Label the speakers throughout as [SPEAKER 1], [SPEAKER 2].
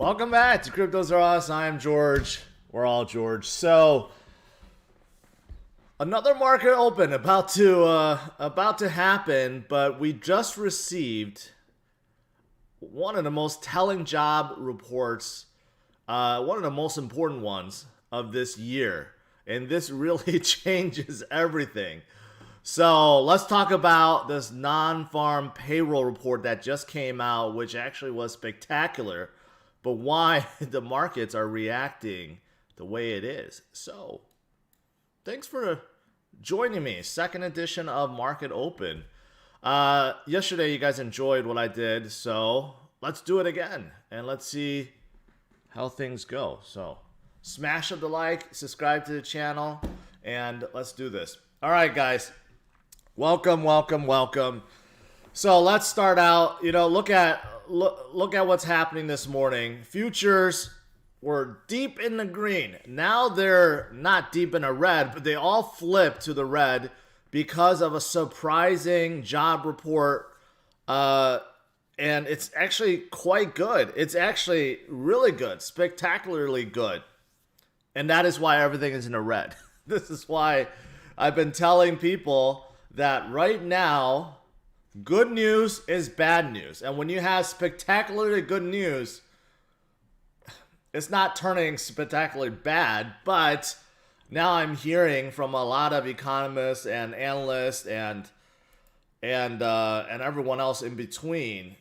[SPEAKER 1] Welcome back to CryptosRUs. I am George. We're all George. So, another market open about to happen, but we just received one of the most telling job reports, one of the most important ones of this year, and this really changes everything. So let's talk about this non-farm payroll report that just came out, which actually was spectacular, but why the markets are reacting the way it is. So thanks for joining me. Second edition of Market Open. Yesterday you guys enjoyed what I did, so let's do it again and let's see how things go. So smash up the like, subscribe to the channel, and let's do this. All right, guys. Welcome. So let's start out. Look at what's happening this morning. Futures were deep in the green. Now they're not deep in the red, but they all flipped to the red because of a surprising job report. And it's actually quite good. It's actually really good, spectacularly good. And that is why everything is in the red. This is why I've been telling people that right now, good news is bad news. And when you have spectacularly good news, it's not turning spectacularly bad, but now I'm hearing from a lot of economists and analysts and everyone else in between,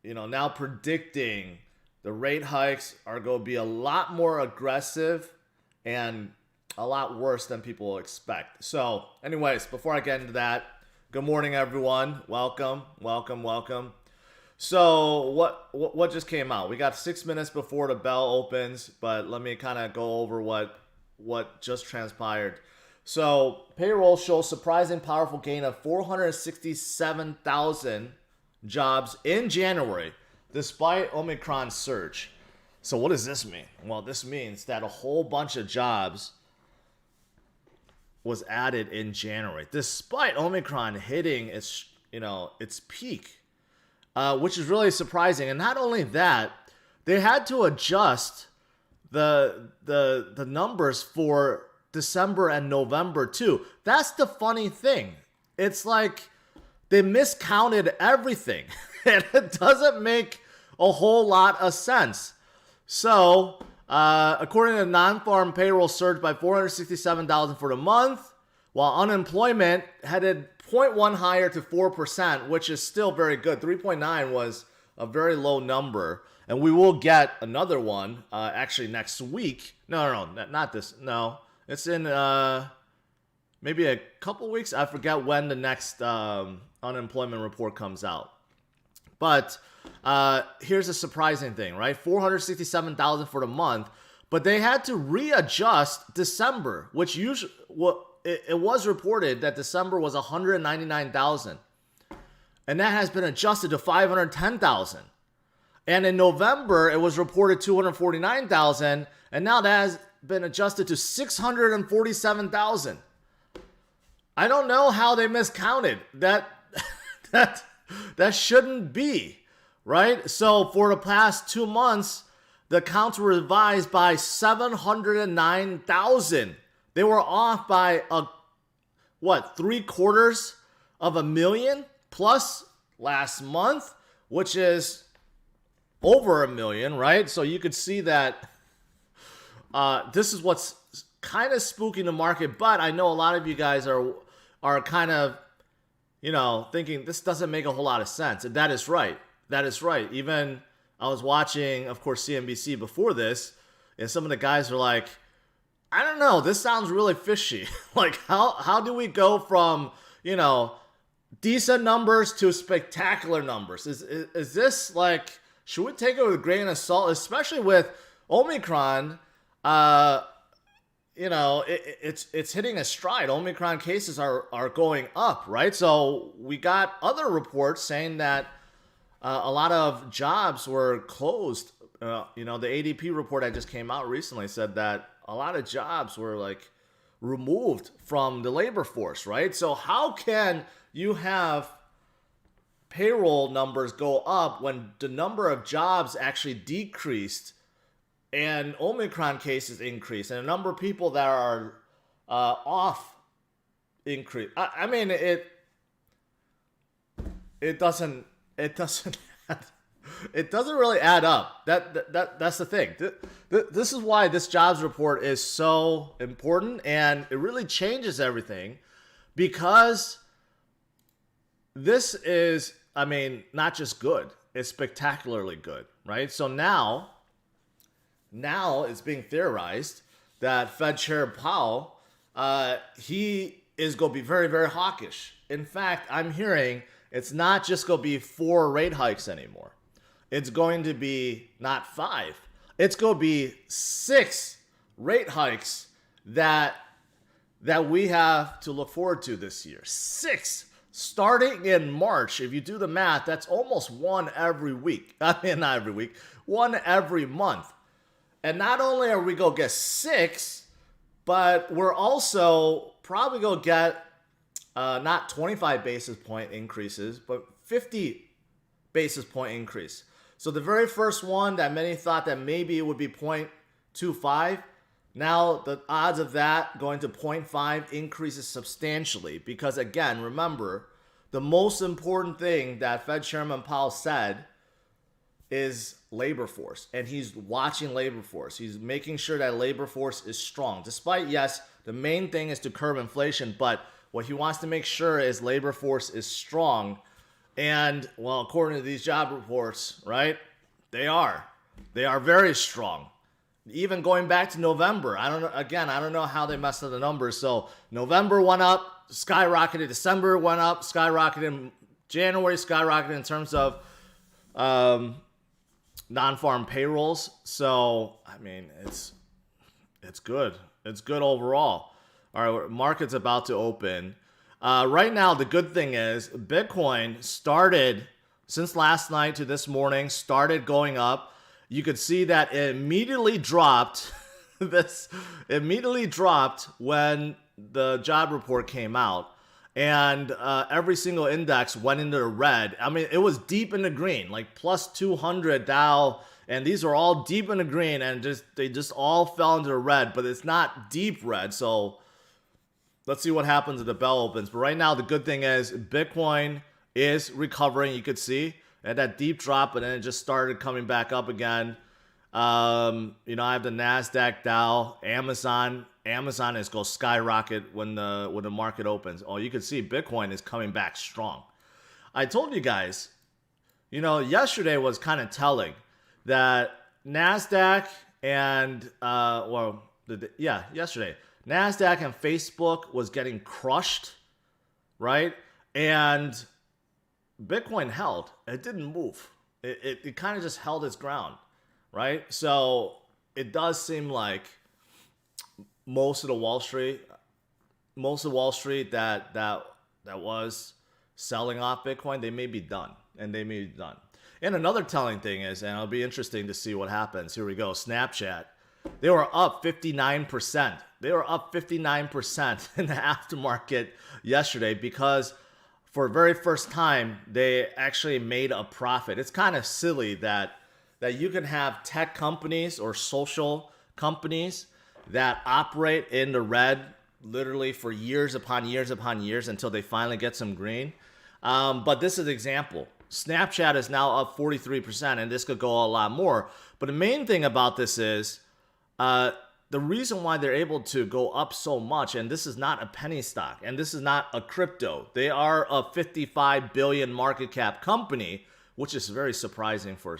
[SPEAKER 1] now predicting the rate hikes are going to be a lot more aggressive and a lot worse than people expect. So anyways, before I get into that, good morning, everyone. Welcome. So what just came out? We got 6 minutes before the bell opens, but let me kind of go over what just transpired. So payroll shows surprising powerful gain of 467,000 jobs in January, despite Omicron surge. So what does this mean? Well, this means that a whole bunch of jobs was added in January, despite Omicron hitting its peak, which is really surprising. And not only that, they had to adjust the numbers for December and November too. That's the funny thing. It's like they miscounted everything, and it doesn't make a whole lot of sense. So, according to non-farm payroll surged by 467,000 for the month, while unemployment headed 0.1 higher to 4%, which is still very good. 3.9 was a very low number, and we will get another one actually next week. No, not this. No, it's in maybe a couple weeks. I forget when the next unemployment report comes out. But here's a surprising thing, right? 467,000 for the month, but they had to readjust December, which usually it was reported that December was 199,000, and that has been adjusted to 510,000. And in November, it was reported 249,000, and now that has been adjusted to 647,000. I don't know how they miscounted that. That shouldn't be, right? So for the past 2 months, the counts were revised by 709,000. They were off by 750,000 plus last month, which is over 1 million, right? So you could see that this is what's kind of spooking the market. But I know a lot of you guys are kind of thinking this doesn't make a whole lot of sense. And that is right. Even I was watching, of course, CNBC before this, and some of the guys were like, I don't know, this sounds really fishy. Like, how do we go from, decent numbers to spectacular numbers? Is this like, should we take it with a grain of salt, especially with Omicron? It's hitting a stride. Omicron cases are going up, right? So we got other reports saying that a lot of jobs were closed. The ADP report that just came out recently said that a lot of jobs were removed from the labor force, right? So how can you have payroll numbers go up when the number of jobs actually decreased and Omicron cases increase, and a number of people that are off increase. I mean, it doesn't it doesn't really add up. That's the thing. This is why this jobs report is so important, and it really changes everything, because this is, I mean, not just good, it's spectacularly good, right? So now it's being theorized that Fed Chair Powell, he is going to be very, very hawkish. In fact, I'm hearing it's not just going to be 4 rate hikes anymore. It's going to be not 5. It's going to be 6 rate hikes that we have to look forward to this year. 6. Starting in March. If you do the math, that's almost 1 every week. I mean, not every week. 1 every month. And not only are we going to get 6, but we're also probably going to get not 25 basis point increases, but 50 basis point increase. So the very first one that many thought that maybe it would be 0.25, now the odds of that going to 0.5 increases substantially, because again, remember, the most important thing that Fed Chairman Powell said is labor force, and he's watching labor force. He's making sure that labor force is strong. Despite, yes, the main thing is to curb inflation, but what he wants to make sure is labor force is strong. And, well, according to these job reports, right, they are very strong. Even going back to November, I don't know how they messed up the numbers. So November went up, skyrocketed. December went up, skyrocketed. January skyrocketed in terms of non-farm payrolls. So, I mean, it's good. It's good overall. All right, market's about to open. Right now, the good thing is Bitcoin started, since last night to this morning, started going up. You could see that it immediately dropped. This immediately dropped when the job report came out. And every single index went into the red. I mean, it was deep in the green, like plus 200 Dow. And these are all deep in the green, and they just all fell into the red. But it's not deep red, so let's see what happens if the bell opens. But right now, the good thing is Bitcoin is recovering. You could see at that deep drop, and then it just started coming back up again. I have the NASDAQ, Dow, Amazon. Amazon is going to skyrocket when the market opens. Oh, you can see Bitcoin is coming back strong. I told you guys, yesterday was kind of telling that NASDAQ and, yesterday. NASDAQ and Facebook was getting crushed, right? And Bitcoin held. It didn't move. It kind of just held its ground, right? So it does seem like most of Wall Street that was selling off Bitcoin, they may be done. And another telling thing is, and it'll be interesting to see what happens. Here we go. Snapchat. They were up 59%. They were up 59% in the aftermarket yesterday because for the very first time, they actually made a profit. It's kind of silly that you can have tech companies or social companies that operate in the red literally for years upon years upon years until they finally get some green. But this is an example. Snapchat is now up 43%, and this could go a lot more. But the main thing about this is the reason why they're able to go up so much, and this is not a penny stock, and this is not a crypto. They are a 55 billion market cap company, which is very surprising for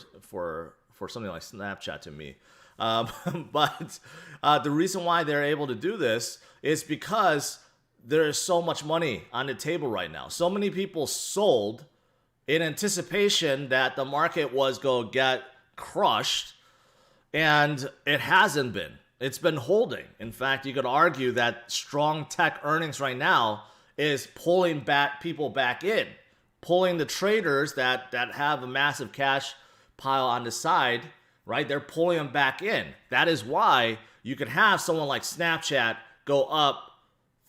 [SPEAKER 1] something like Snapchat to me. But the reason why they're able to do this is because there is so much money on the table right now. So many people sold in anticipation that the market was going to get crushed, and it hasn't been. It's been holding. In fact, you could argue that strong tech earnings right now is pulling back people back in, pulling the traders that have a massive cash pile on the side, right? They're pulling them back in. That is why you can have someone like Snapchat go up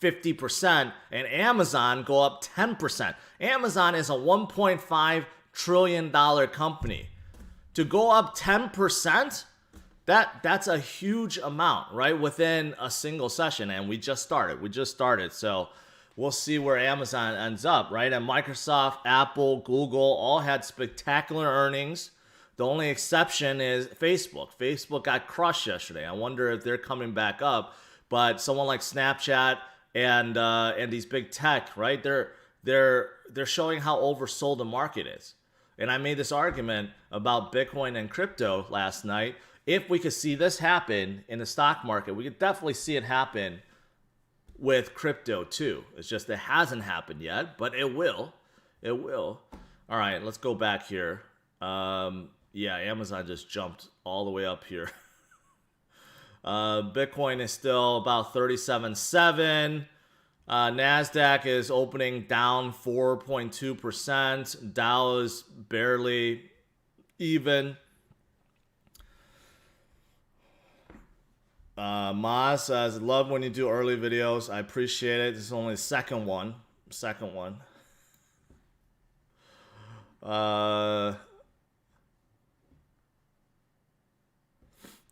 [SPEAKER 1] 50% and Amazon go up 10%. Amazon is a $1.5 trillion company. To go up 10%, that's a huge amount, right? Within a single session, and we just started. So we'll see where Amazon ends up, right? And Microsoft, Apple, Google all had spectacular earnings. The only exception is Facebook. Facebook got crushed yesterday. I wonder if they're coming back up. But someone like Snapchat and these big tech, right? They're showing how oversold the market is. And I made this argument about Bitcoin and crypto last night. If we could see this happen in the stock market, we could definitely see it happen with crypto too. It's just it hasn't happened yet, but it will. It will. All right, let's go back here. Yeah, Amazon just jumped all the way up here. Bitcoin is still about 37.7. NASDAQ is opening down 4.2%. Dow is barely even. Maz says, love when you do early videos. I appreciate it. This is only the second one.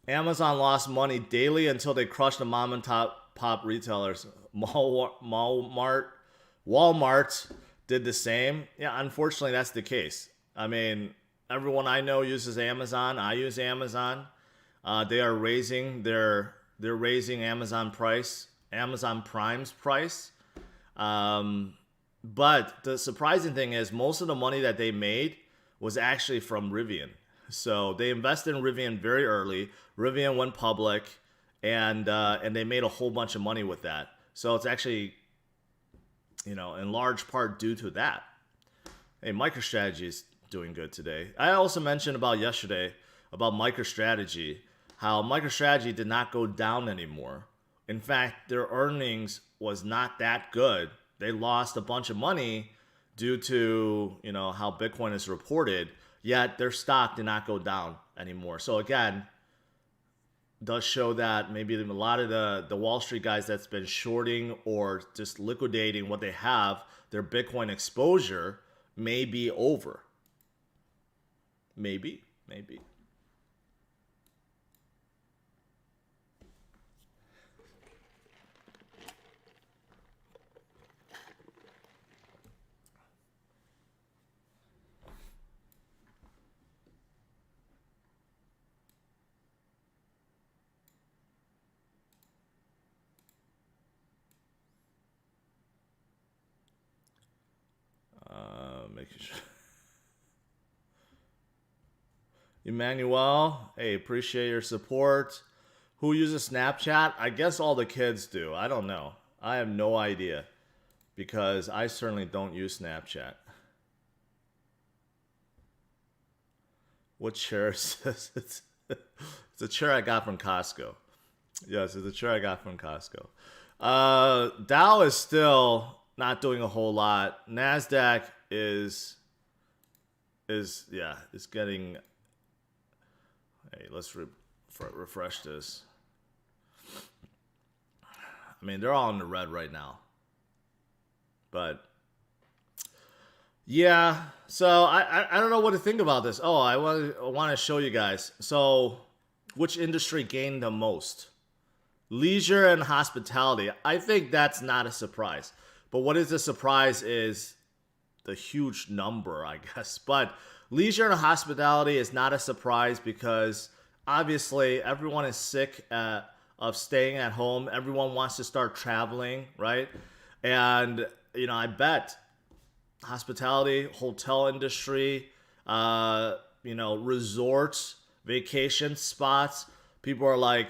[SPEAKER 1] Amazon lost money daily until they crushed the mom and pop retailers. Walmart did the same. Yeah, unfortunately, that's the case. I mean, everyone I know uses Amazon. I use Amazon. They are raising they're raising Amazon Prime's price. But the surprising thing is most of the money that they made was actually from Rivian. So they invested in Rivian very early. Rivian went public, and they made a whole bunch of money with that. So it's actually, in large part due to that. Hey, MicroStrategy is doing good today. I also mentioned about yesterday about MicroStrategy, how MicroStrategy did not go down anymore. In fact, their earnings was not that good. They lost a bunch of money due to, how Bitcoin is reported, yet their stock did not go down anymore. So again, does show that maybe a lot of the Wall Street guys that's been shorting or just liquidating what they have, their Bitcoin exposure may be over. Maybe. Making sure. Emmanuel, hey, appreciate your support. Who uses Snapchat? I guess all the kids do. I don't know. I have no idea because I certainly don't use Snapchat. What chair is this? It's a chair I got from Costco. Yes, it's a chair I got from Costco. Dow is still not doing a whole lot. NASDAQ is getting. Hey, let's refresh this. I mean, they're all in the red right now. But yeah, so I don't know what to think about this. Oh, I want to show you guys. So, which industry gained the most? Leisure and hospitality. I think that's not a surprise. But what is a surprise is the huge number, I guess. But leisure and hospitality is not a surprise because obviously everyone is sick of staying at home. Everyone wants to start traveling, right? And, I bet hospitality, hotel industry, resorts, vacation spots, people are like,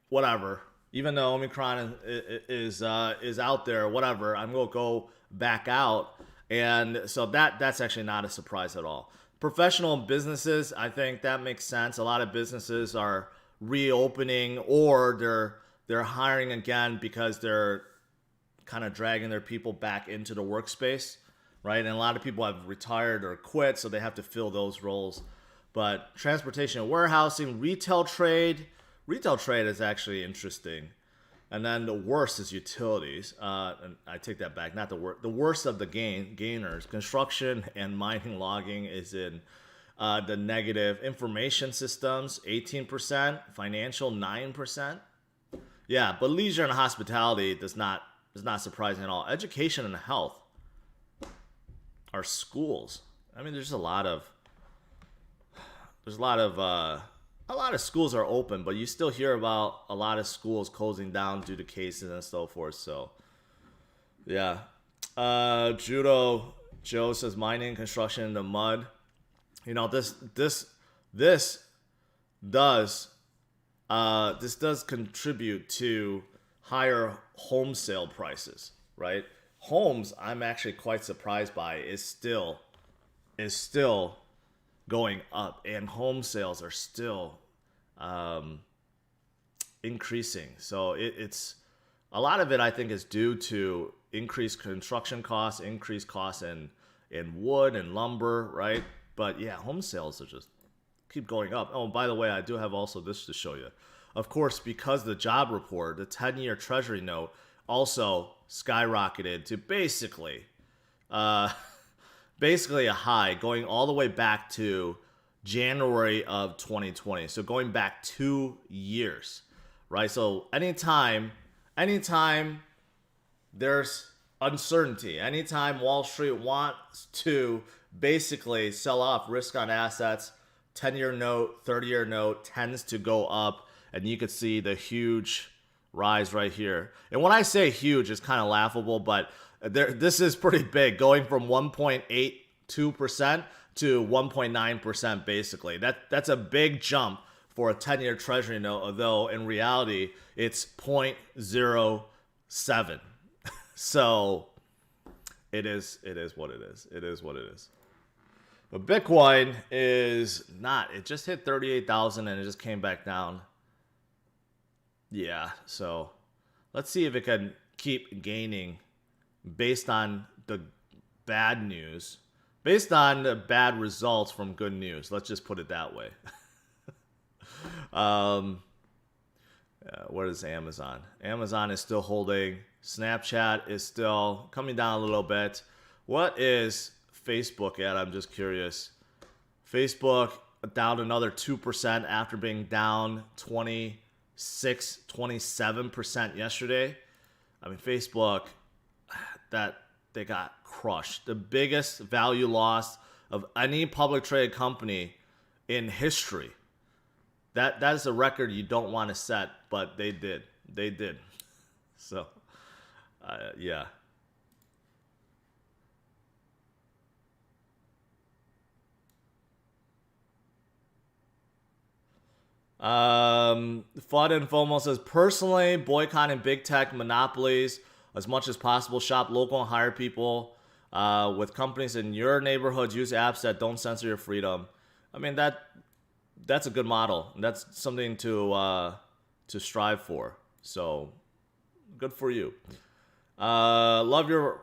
[SPEAKER 1] whatever. Even though Omicron is out there, whatever, I'm going to go back out. And so that's actually not a surprise at all. Professional businesses, I think that makes sense. A lot of businesses are reopening or they're hiring again because they're kind of dragging their people back into the workspace, right? And a lot of people have retired or quit, so they have to fill those roles. But transportation and warehousing, retail trade is actually interesting. And then the worst is utilities. And I take that back. Not the worst. The worst of the gainers. Construction and mining logging is in The negative information systems, 18%, financial, 9%. Yeah, but leisure and hospitality is not surprising at all. Education and health are schools. I mean, a lot of schools are open, but you still hear about a lot of schools closing down due to cases and so forth. So, yeah. Judo Joe says mining construction in the mud. You know, this does contribute to higher home sale prices, right? Homes, I'm actually quite surprised by, is still going up, and home sales are still increasing. So it's a lot of it, I think, is due to increased construction costs, increased costs in wood and lumber, right? But yeah, home sales are just keep going up. Oh, by the way, I do have also this to show you. Of course, because the job report, the 10-year Treasury note also skyrocketed to basically a high, going all the way back to January of 2020. So going back 2 years, right? So anytime there's uncertainty, anytime Wall Street wants to basically sell off risk on assets, 10-year note, 30-year note tends to go up, and you could see the huge rise right here. And when I say huge, it's kind of laughable, but this is pretty big, going from 1.82% to 1.9% basically. That's a big jump for a 10-year Treasury note, although in reality it's 0.07. So it is what it is. It is what it is. But Bitcoin is not. It just hit 38,000 and it just came back down. Yeah, so let's see if it can keep gaining based on the bad news, based on the bad results from good news. Let's just put it that way. What is Amazon? Amazon is still holding. Snapchat is still coming down a little bit. What is Facebook at? I'm just curious. Facebook down another 2% after being down 27% yesterday. I mean, Facebook, that they got crushed. The biggest value loss of any public traded company in history. That is a record you don't want to set, but they did. They did. So, yeah. Fud and FOMO says, personally, boycotting big tech monopolies as much as possible. Shop local and hire people with companies in your neighborhoods. Use apps that don't censor your freedom. I mean, that's a good model. That's something to strive for. So, good for you. Love your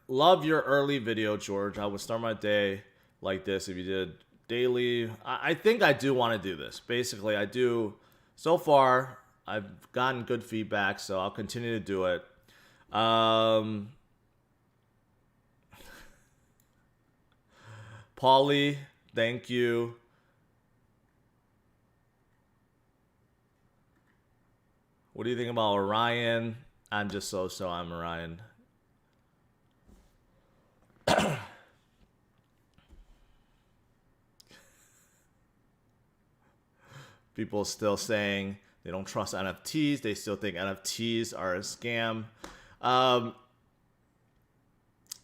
[SPEAKER 1] early video, George. I would start my day like this if you did daily. I think I do want to do this. Basically, I do. So far, I've gotten good feedback, so I'll continue to do it. Paulie, thank you. What do you think about Orion? I'm just so I'm Orion. People still saying they don't trust NFTs. They still think NFTs are a scam.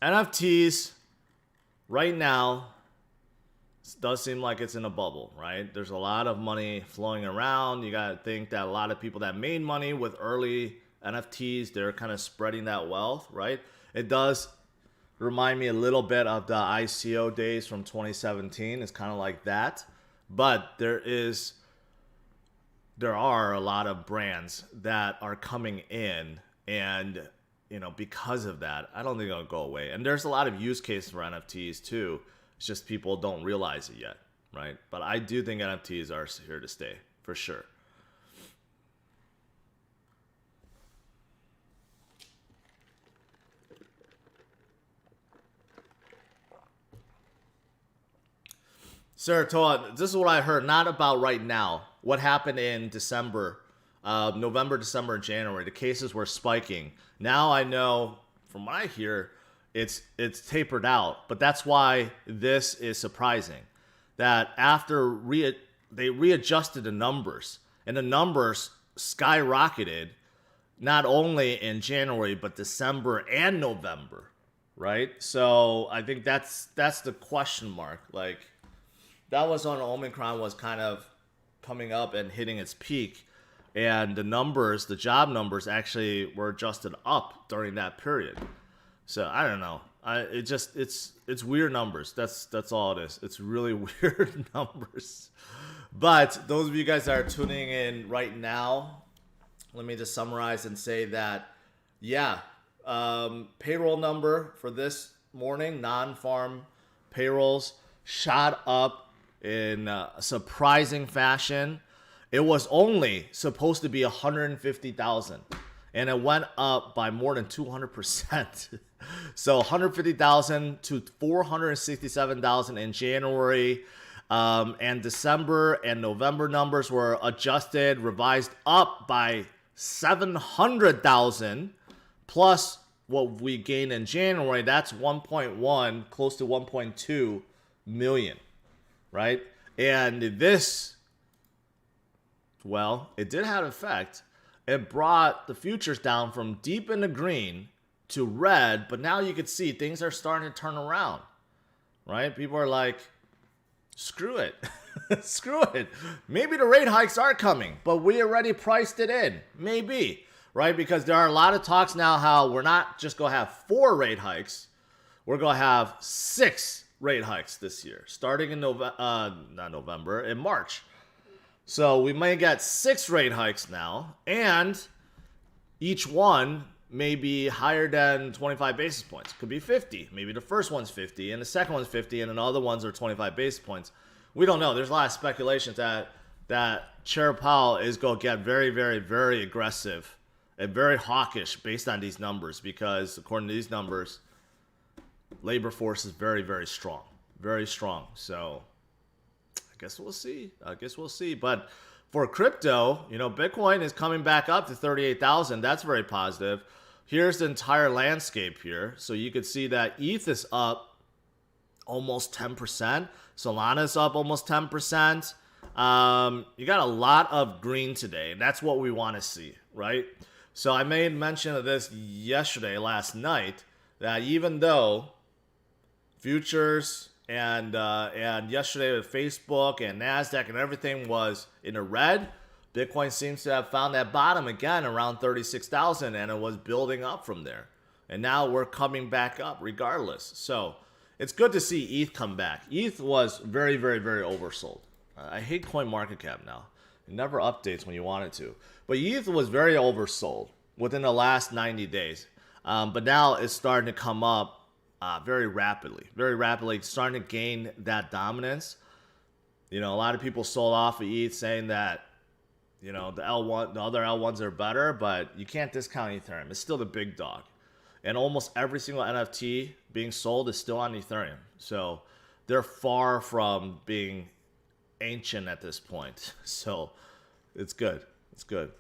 [SPEAKER 1] NFTs right now does seem like it's in a bubble, right? There's a lot of money flowing around. You got to think that a lot of people that made money with early NFTs, they're kind of spreading that wealth, right? It does remind me a little bit of the ICO days from 2017. It's kind of like that. But there are a lot of brands that are coming in, and because of that, I don't think it'll go away. And there's a lot of use cases for NFTs too. It's just people don't realize it yet, right? But I do think NFTs are here to stay for sure. Saratoga, this is what I heard, not about right now. What happened in December, November, December, and January. The cases were spiking. Now I know, from what I hear, it's tapered out. But that's why this is surprising. That after they readjusted the numbers, and the numbers skyrocketed, not only in January, but December and November, right? So I think that's the question mark. Like, that was when Omicron was kind of coming up and hitting its peak. And the numbers, the job numbers actually were adjusted up during that period. So I don't know. It's weird numbers. That's all it is. It's really weird numbers. But those of you guys that are tuning in right now, let me just summarize and say that, yeah, payroll number for this morning, non-farm payrolls shot up in a surprising fashion. It was only supposed to be 150,000, and it went up by more than 200%. So 150,000 to 467,000 in January, and December and November numbers were adjusted, revised up by 700,000 plus what we gained in January. That's 1.1, close to 1.2 million, right? And this, well, it did have an effect. It brought the futures down from deep in the green to red, but now you can see things are starting to turn around, right? People are like, screw it. Screw it. Maybe the rate hikes are coming, but we already priced it in. Maybe, right? Because there are a lot of talks now how we're not just going to have 4 rate hikes. We're going to have 6 rate hikes this year, starting in in March. So we may get 6 rate hikes now, and each one may be higher than 25 basis points. Could be 50. Maybe the first one's 50, and the second one's 50, and then the other ones are 25 basis points. We don't know. There's a lot of speculations that Chair Powell is going to get very, very, very aggressive and very hawkish based on these numbers, because according to these numbers, labor force is very, very strong. Very strong. So I guess we'll see. But for crypto, Bitcoin is coming back up to 38,000. That's very positive. Here's the entire landscape here. So you can see that ETH is up almost 10%. Solana's up almost 10%. You got a lot of green today. That's what we want to see, right? So I made mention of this last night, that even though futures and yesterday with Facebook and NASDAQ and everything was in the red, Bitcoin seems to have found that bottom again around 36,000, and it was building up from there. And now we're coming back up regardless. So it's good to see ETH come back. ETH was very, very, very oversold. I hate CoinMarketCap now. It never updates when you want it to. But ETH was very oversold within the last 90 days. But now it's starting to come up very rapidly. Very rapidly, starting to gain that dominance. A lot of people sold off of ETH saying that, the other L1s are better, but you can't discount Ethereum. It's still the big dog. And almost every single NFT being sold is still on Ethereum. So they're far from being ancient at this point. So it's good. It's good.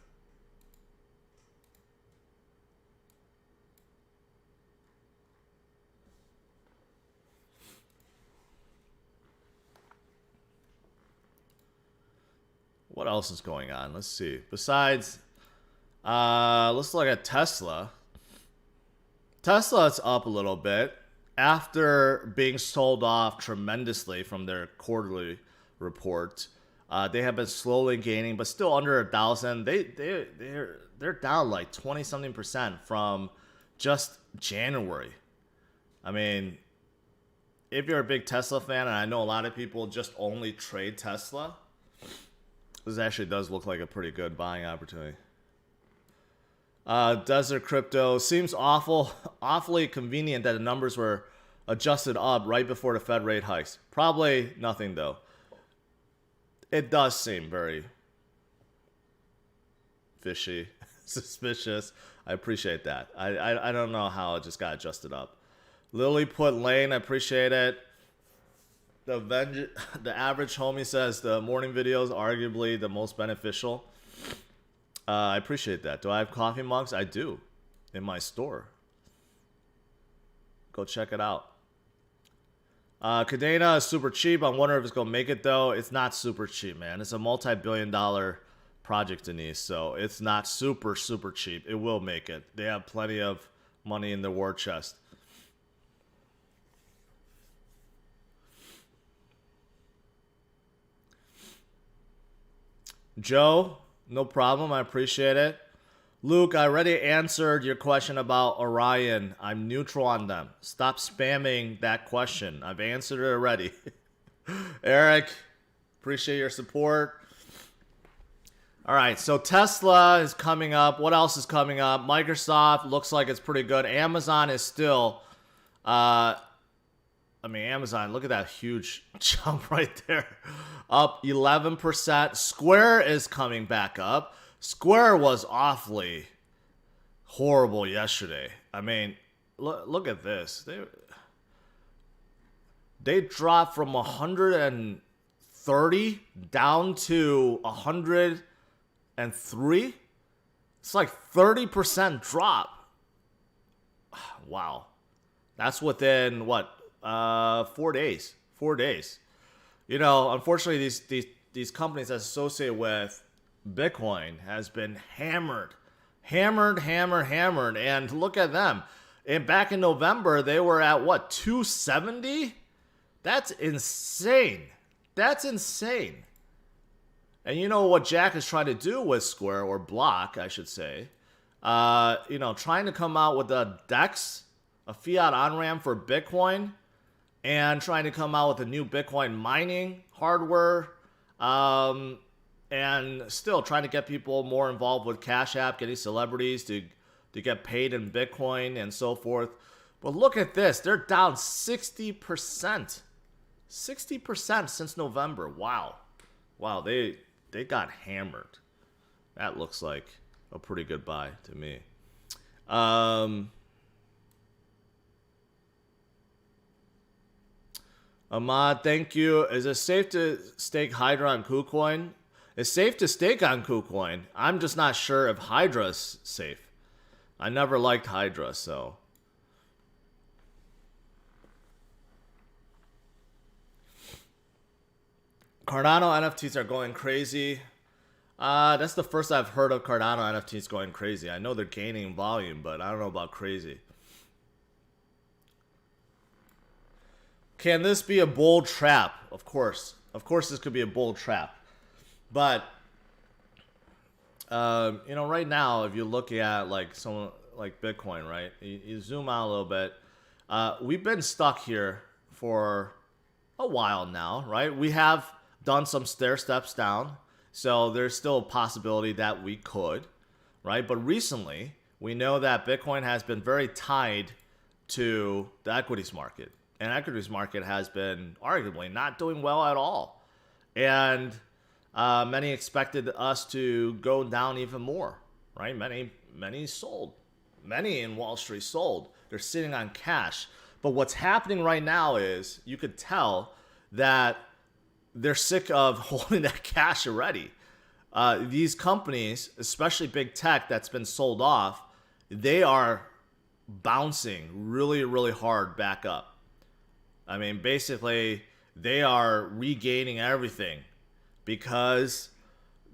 [SPEAKER 1] What else is going on? Let's see. Besides, let's look at Tesla. Tesla's up a little bit after being sold off tremendously from their quarterly report. They have been slowly gaining, but still under 1,000. They're down like 20-something% from just January. I mean, if you're a big Tesla fan, and I know a lot of people just only trade Tesla, this actually does look like a pretty good buying opportunity. Desert Crypto seems awfully convenient that the numbers were adjusted up right before the Fed rate hikes. Probably nothing though. It does seem very fishy, suspicious. I appreciate that. I don't know how it just got adjusted up. Lily put Lane, I appreciate it. The average homie says the morning video is arguably the most beneficial. I appreciate that. Do I have coffee mugs? I do, in my store. Go check it out. Cadena is super cheap. I'm wondering if it's gonna make it though. It's not super cheap, man. It's a multi-billion-dollar project, Denise. So it's not super cheap. It will make it. They have plenty of money in their war chest. Joe, no problem. I appreciate it. Luke, I already answered your question about Orion. I'm neutral on them. Stop spamming that question. I've answered it already. Eric, appreciate your support. All right, so Tesla is coming up. What else is coming up? Microsoft looks like it's pretty good. Amazon is still, Amazon, look at that huge jump right there. Up 11%. Square is coming back up. Square was awfully horrible yesterday. I mean, look at this. They dropped from 130 down to 103. It's like 30% drop. Wow. That's within what? 4 days. 4 days. You know, unfortunately, these companies associated with Bitcoin has been hammered. And look at them. And back in November, they were at what, 270? That's insane. That's insane. And you know what Jack is trying to do with Square, or Block, I should say. Trying to come out with a DEX, a fiat on-ramp for Bitcoin, and trying to come out with a new Bitcoin mining hardware, and still trying to get people more involved with Cash App, getting celebrities to get paid in Bitcoin and so forth. But look at this. They're down 60%. 60% since November. Wow, they got hammered. That looks like a pretty good buy to me. Ahmad, thank you. Is it safe to stake Hydra on KuCoin? It's safe to stake on KuCoin. I'm just not sure if Hydra's safe. I never liked Hydra, so. Cardano NFTs are going crazy. That's the first I've heard of Cardano NFTs going crazy. I know they're gaining volume, but I don't know about crazy. Can this be a bull trap? Of course. Of course this could be a bull trap. But, right now, if you look at like someone like Bitcoin, right? You zoom out a little bit. We've been stuck here for a while now, right? We have done some stair steps down. So there's still a possibility that we could, right? But recently, we know that Bitcoin has been very tied to the equities market. And equities market has been arguably not doing well at all. And many expected us to go down even more, right? Many sold. Many in Wall Street sold. They're sitting on cash. But what's happening right now is you could tell that they're sick of holding that cash already. These companies, especially big tech that's been sold off, they are bouncing really, really hard back up. I mean, basically, they are regaining everything because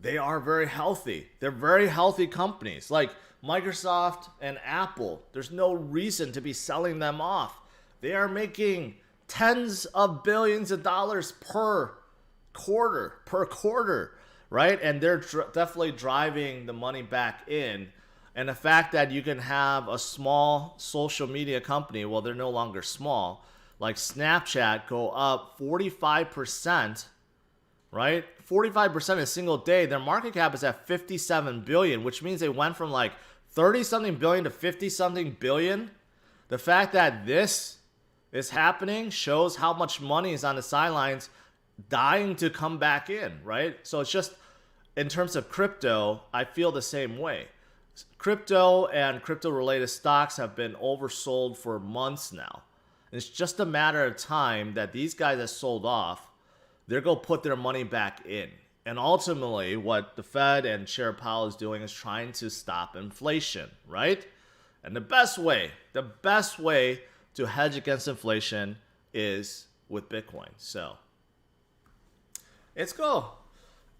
[SPEAKER 1] they are very healthy. They're very healthy companies. Like Microsoft and Apple, there's no reason to be selling them off. They are making tens of billions of dollars per quarter, right? And they're definitely driving the money back in. And the fact that you can have a small social media company, well, they're no longer small, like Snapchat, go up 45%, right? 45% in a single day. Their market cap is at 57 billion, which means they went from like 30-something billion to 50-something billion. The fact that this is happening shows how much money is on the sidelines dying to come back in, right? So it's just, in terms of crypto, I feel the same way. Crypto and crypto-related stocks have been oversold for months now. It's just a matter of time that these guys that sold off, they're going to put their money back in. And ultimately, what the Fed and Chair Powell is doing is trying to stop inflation, right? And the best way to hedge against inflation is with Bitcoin. So it's going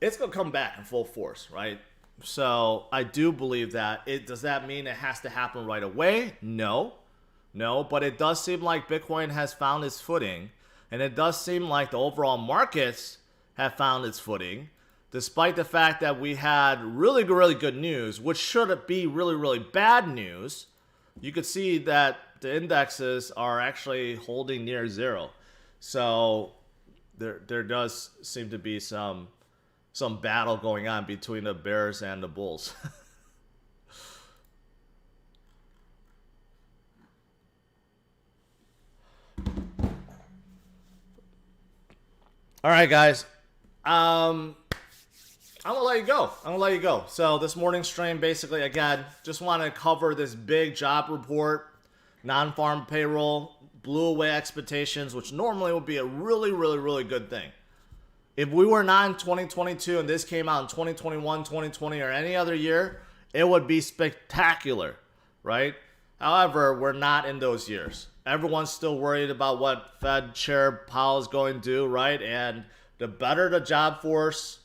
[SPEAKER 1] to come back in full force, right? So I do believe that. Does that mean it has to happen right away? No, but it does seem like Bitcoin has found its footing, and it does seem like the overall markets have found its footing, despite the fact that we had really, really good news, which should be really, really bad news. You could see that the indexes are actually holding near zero. So there does seem to be some battle going on between the bears and the bulls. All right, guys. I'm gonna let you go. So this morning's stream, basically, again, just want to cover this big job report. Non-farm payroll blew away expectations, which normally would be a really, really, really good thing. If we were not in 2022 and this came out in 2021, 2020, or any other year, it would be spectacular, right? However, we're not in those years. Everyone's still worried about what Fed Chair Powell is going to do, right? And the better the job force,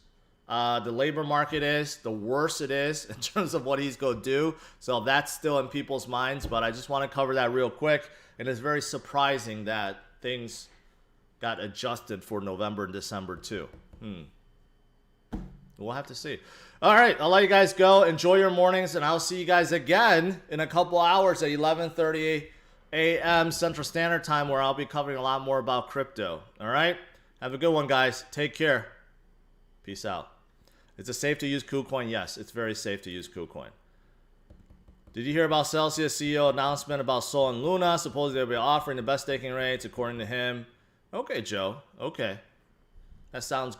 [SPEAKER 1] the labor market is, the worse it is in terms of what he's going to do. So that's still in people's minds, but I just want to cover that real quick. And it's very surprising that things got adjusted for November and December too. We'll have to see. All right, I'll let you guys go. Enjoy your mornings, and I'll see you guys again in a couple hours at 11:30 a.m. Central Standard Time, where I'll be covering a lot more about crypto. All right? Have a good one, guys. Take care. Peace out. Is it safe to use KuCoin? Yes, it's very safe to use KuCoin. Did you hear about Celsius CEO announcement about Sol and Luna? Supposedly they'll be offering the best staking rates according to him. Okay, Joe. Okay. That sounds good.